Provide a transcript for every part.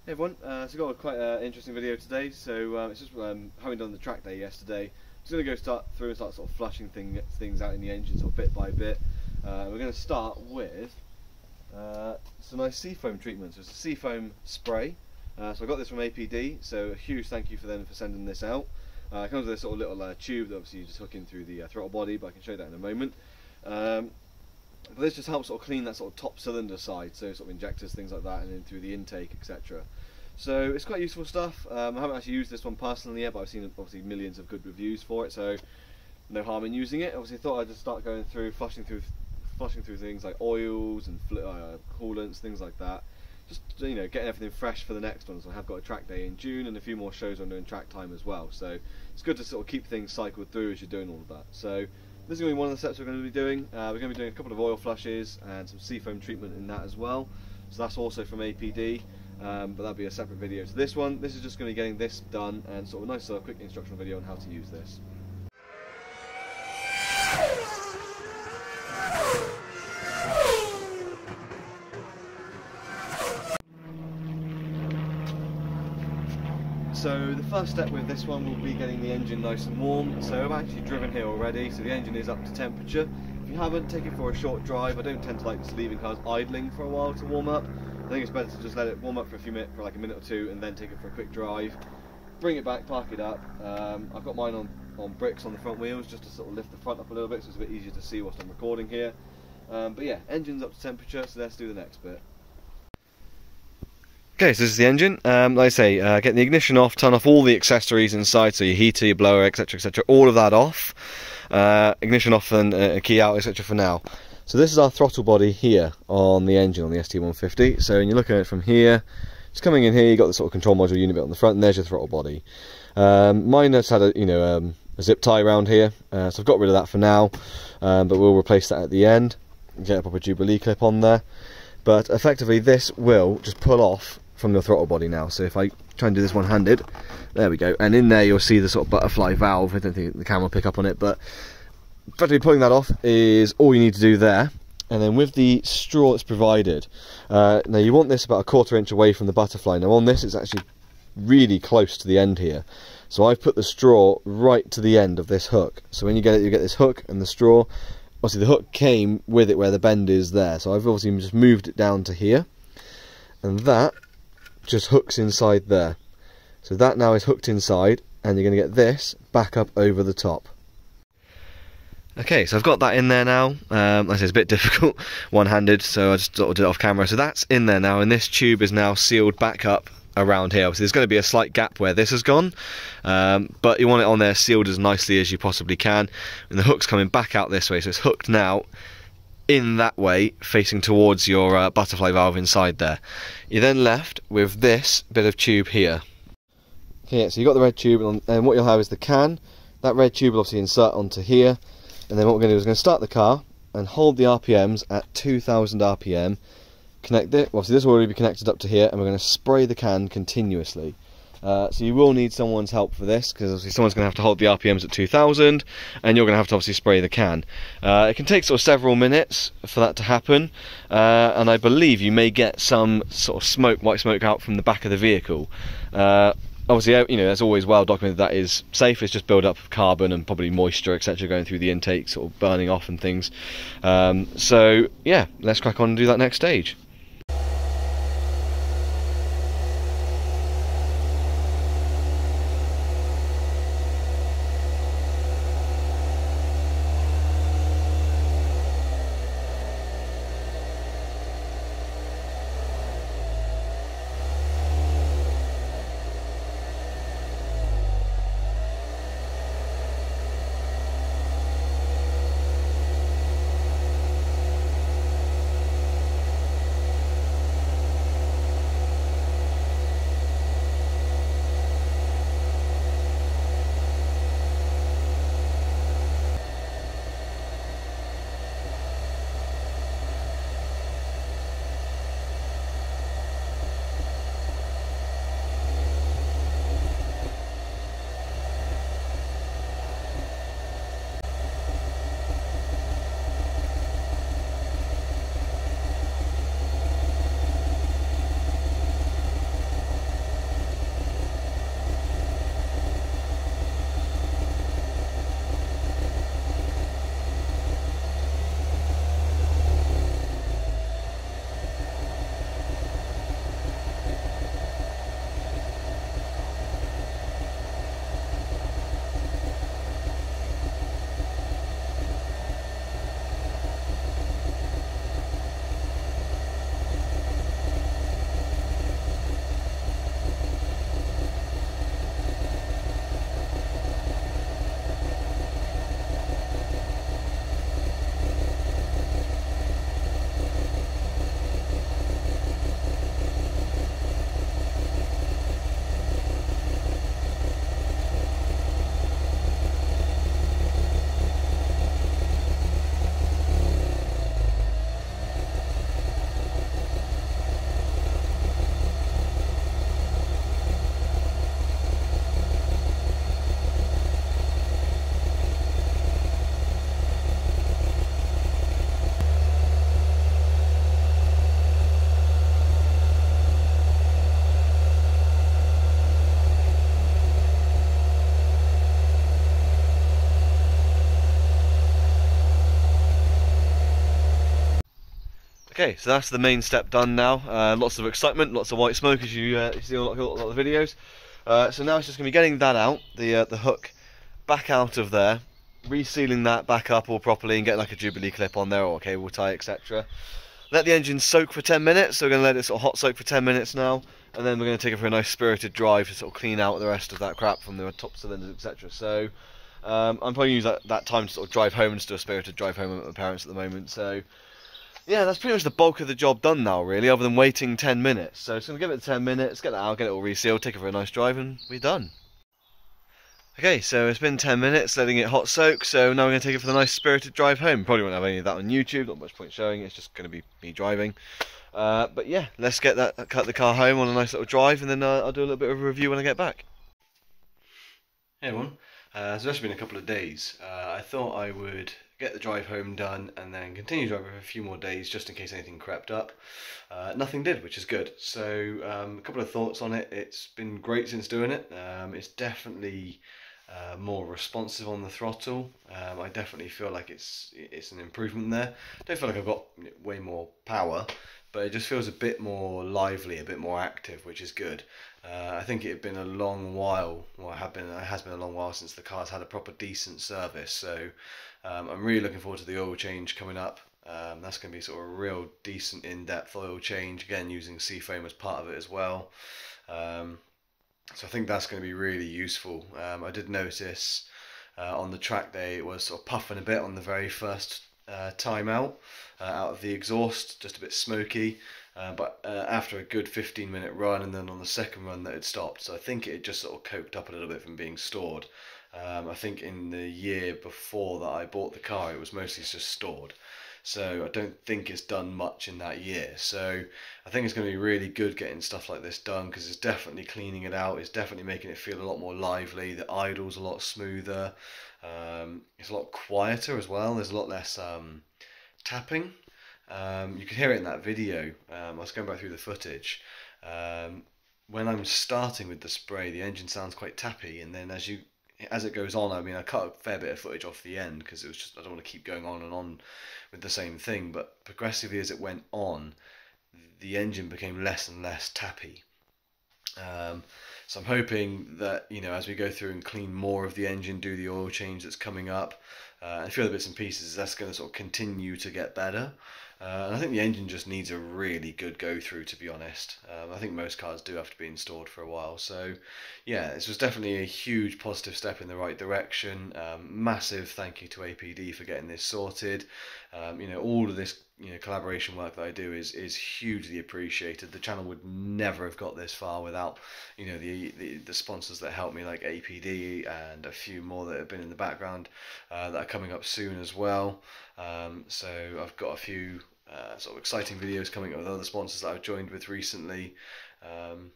Hey everyone, so I've got a quite interesting video today. So it's just having done the track day yesterday, I'm just going to go start sort of flushing things out in the engine sort of bit by bit. We're going to start with some nice SeaFoam treatments. It's a SeaFoam spray. So I got this from APD, so a huge thank you for them for sending this out. It comes with this sort of little tube that obviously you just hook in through the throttle body, but I can show you that in a moment. But this just helps sort of clean that sort of top cylinder side, so sort of injectors, things like that, and then through the intake, etc. So it's quite useful stuff. I haven't actually used this one personally yet, but I've seen obviously millions of good reviews for it, so no harm in using it. Obviously, I thought I'd just start going through flushing through things like oils and coolants, things like that. Just getting everything fresh for the next one. So I have got a track day in June and a few more shows I'm doing track time as well. So it's good to sort of keep things cycled through as you're doing all of that. So this is going to be one of the steps we're going to be doing. We're going to be doing a couple of oil flushes and some SeaFoam treatment in that as well. So that's also from APD, but that'll be a separate video to this one. This is just going to be getting this done and sort of a nice quick instructional video on how to use this. So the first step with this one will be getting the engine nice and warm. So I've actually driven here already, so the engine is up to temperature. If you haven't, take it for a short drive. I don't tend to like just leaving cars idling for a while to warm up. I think it's better to just let it warm up for a few minutes, for like a minute or two, and then take it for a quick drive. Bring it back, park it up. I've got mine on bricks on the front wheels just to sort of lift the front up a little bit, so it's a bit easier to see whilst I'm recording here. But yeah, engine's up to temperature, so let's do the next bit. Okay, so this is the engine. Like I say, get the ignition off, turn off all the accessories inside, so your heater, your blower, etc, etc, all of that off. Ignition off and key out, etc for now. So this is our throttle body here on the engine, on the ST150. So when you're looking at it from here, just coming in here, you've got the sort of control module unit bit on the front, and there's your throttle body. Mine has had a zip tie around here, so I've got rid of that for now, but we'll replace that at the end. Get a proper Jubilee clip on there. But effectively this will just pull off from the throttle body now. So if I try and do this one-handed, there we go, and in there you'll see the sort of butterfly valve. I don't think the camera will pick up on it, but effectively pulling that off is all you need to do there. And then with the straw that's provided, now you want this about a 1/4 inch away from the butterfly. Now on this it's actually really close to the end here, so I've put the straw right to the end of this hook. So when you get it, you get this hook and the straw. Obviously the hook came with it where the bend is there, so I've obviously just moved it down to here, and that just hooks inside there. So that now is hooked inside, and you're going to get this back up over the top. Okay, so I've got that in there now. Like I said, it's a bit difficult one-handed, so I just sort of did it off camera. So that's in there now, and this tube is now sealed back up around here. Obviously there's going to be a slight gap where this has gone, but you want it on there sealed as nicely as you possibly can, and the hook's coming back out this way, so it's hooked now in that way, facing towards your butterfly valve inside there. You're then left with this bit of tube here. Okay, so you've got the red tube, and what you'll have is the can. That red tube will obviously insert onto here, and then what we're going to do is we're going to start the car and hold the RPMs at 2000 RPM, connect it. Well, obviously this will already be connected up to here, and we're going to spray the can continuously. So you will need someone's help for this, because obviously someone's going to have to hold the RPMs at 2000, and you're going to have to obviously spray the can. It can take sort of several minutes for that to happen, and I believe you may get some sort of smoke, white smoke out from the back of the vehicle. Obviously, that's always well documented that is safe. It's just build up of carbon and probably moisture, etc, going through the intake, sort of burning off and things. So yeah, let's crack on and do that next stage. Okay, so that's the main step done now. Lots of excitement, lots of white smoke as you see on a lot of the videos. So now it's just going to be getting that out, the hook back out of there, resealing that back up all properly and get like a Jubilee clip on there or a cable tie, etc. Let the engine soak for 10 minutes, so we're going to let it sort of hot soak for 10 minutes now, and then we're going to take it for a nice spirited drive to sort of clean out the rest of that crap from the top cylinders, etc. So I'm probably use that time to sort of drive home and just do a spirited drive home with my parents at the moment. So yeah, that's pretty much the bulk of the job done now, really, other than waiting 10 minutes. So it's going to give it 10 minutes, get it out, get it all resealed, take it for a nice drive, and we're done. Okay, so it's been 10 minutes, letting it hot soak, so now we're going to take it for the nice spirited drive home. Probably won't have any of that on YouTube, not much point showing, it's just going to be me driving. But yeah, let's cut the car home on a nice little drive, and then I'll do a little bit of a review when I get back. Hey everyone, so it's been a couple of days. I thought I would get the drive home done and then continue driving for a few more days just in case anything crept up. Nothing did, which is good. So a couple of thoughts on it. It's been great since doing it. It's definitely more responsive on the throttle. I definitely feel like it's an improvement there. I don't feel like I've got way more power, but it just feels a bit more lively, a bit more active, which is good. I think it had been a long while, it has been a long while since the car's had a proper decent service, so I'm really looking forward to the oil change coming up. That's going to be sort of a real decent in-depth oil change, again using SeaFoam as part of it as well. So I think that's going to be really useful. I did notice on the track day it was sort of puffing a bit on the very first time out of the exhaust, just a bit smoky. But after a good 15-minute run, and then on the second run that it stopped, so I think it just sort of coked up a little bit from being stored. I think in the year before that I bought the car, it was mostly just stored. So I don't think it's done much in that year. So I think it's going to be really good getting stuff like this done, because it's definitely cleaning it out. It's definitely making it feel a lot more lively. The idle's a lot smoother. It's a lot quieter as well. There's a lot less tapping. You can hear it in that video. I was going back through the footage. When I'm starting with the spray, the engine sounds quite tappy, and then as it goes on, I mean, I cut a fair bit of footage off the end because it was just, I don't want to keep going on and on with the same thing, but progressively as it went on, the engine became less and less tappy. So I'm hoping that, you know, as we go through and clean more of the engine, do the oil change that's coming up, and a few other bits and pieces, that's going to sort of continue to get better. And I think the engine just needs a really good go through, to be honest. I think most cars do have to be installed for a while. So yeah, this was definitely a huge positive step in the right direction. Massive thank you to APD for getting this sorted. You know, all of this, you know, collaboration work that I do is hugely appreciated. The channel would never have got this far without, you know, the sponsors that helped me, like APD and a few more that have been in the background that are coming up soon as well. So I've got a few sort of exciting videos coming up with other sponsors that I've joined with recently, and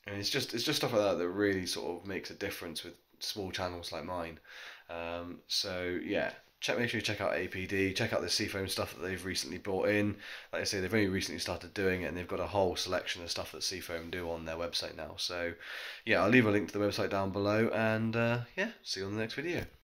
it's just stuff like that that really sort of makes a difference with small channels like mine. So yeah, make sure you check out APD, check out the SeaFoam stuff that they've recently brought in. Like I say, they've only recently started doing it, and they've got a whole selection of stuff that SeaFoam do on their website now. So yeah, I'll leave a link to the website down below, and yeah, see you on the next video.